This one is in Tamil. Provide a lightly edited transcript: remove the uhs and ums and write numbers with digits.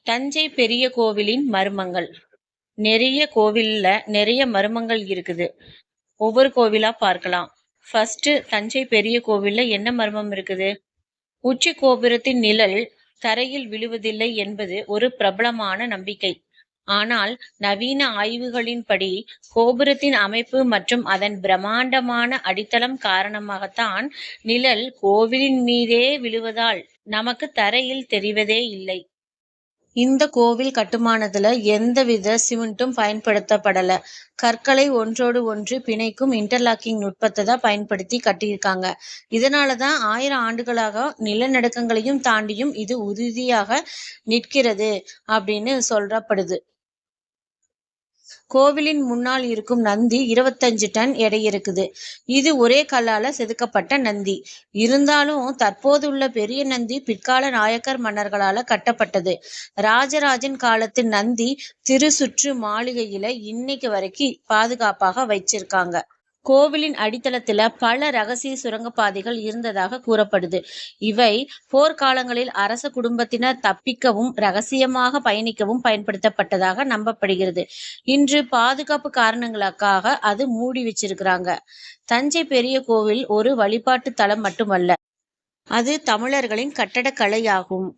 தஞ்சை பெரிய கோவிலின் மர்மங்கள். நிறைய கோவில்ல நிறைய மர்மங்கள் இருக்குது. ஒவ்வொரு கோவிலா பார்க்கலாம். ஃபர்ஸ்ட் தஞ்சை பெரிய கோவில்ல என்ன மர்மம் இருக்குது? உச்சி கோபுரத்தின் நிழல் தரையில் விழுவதில்லை என்பது ஒரு பிரபலமான நம்பிக்கை. ஆனால் நவீன ஆய்வுகளின்படி கோபுரத்தின் அமைப்பு மற்றும் அதன் பிரம்மாண்டமான அடித்தளம் காரணமாகத்தான் நிழல் கோவிலின் மீதே விழுவதால் நமக்கு தரையில் தெரிவதே இல்லை. இந்த கோவில் கட்டுமானத்துல எந்தவித சிமெண்ட்டும் பயன்படுத்தப்படல. கற்களை ஒன்றோடு ஒன்று பிணைக்கும் இன்டர்லாக்கிங் நுட்பத்தை தான் பயன்படுத்தி கட்டியிருக்காங்க. இதனாலதான் 1000 ஆண்டுகளாக நிலநடுக்கங்களையும் தாண்டியும் இது உறுதியாக நிற்கிறது அப்படின்னு சொல்லப்படுது. கோவிலின் முன்னால் இருக்கும் நந்தி 25 டன் எடை இருக்குது. இது ஒரே கல்லால செதுக்கப்பட்ட நந்தி. இருந்தாலும் தற்போதுள்ள பெரிய நந்தி பிற்கால நாயக்கர் மன்னர்களால கட்டப்பட்டது. ராஜராஜன் காலத்து நந்தி திருச்சுற்று மாளிகையில இன்னைக்கு வரைக்கும் பாதுகாப்பாக வச்சிருக்காங்க. கோவிலின் அடித்தளத்துல பல ரகசிய சுரங்கப்பாதைகள் இருந்ததாக கூறப்படுது. இவை போர்க்காலங்களில் அரச குடும்பத்தினர் தப்பிக்கவும் ரகசியமாக பயணிக்கவும் பயன்படுத்தப்பட்டதாக நம்பப்படுகிறது. இன்று பாதுகாப்பு காரணங்களுக்காக அது மூடி வச்சிருக்கிறாங்க. தஞ்சை பெரிய கோவில் ஒரு வழிபாட்டு தலம் மட்டுமல்ல, அது தமிழர்களின் கட்டடக்கலையாகும்.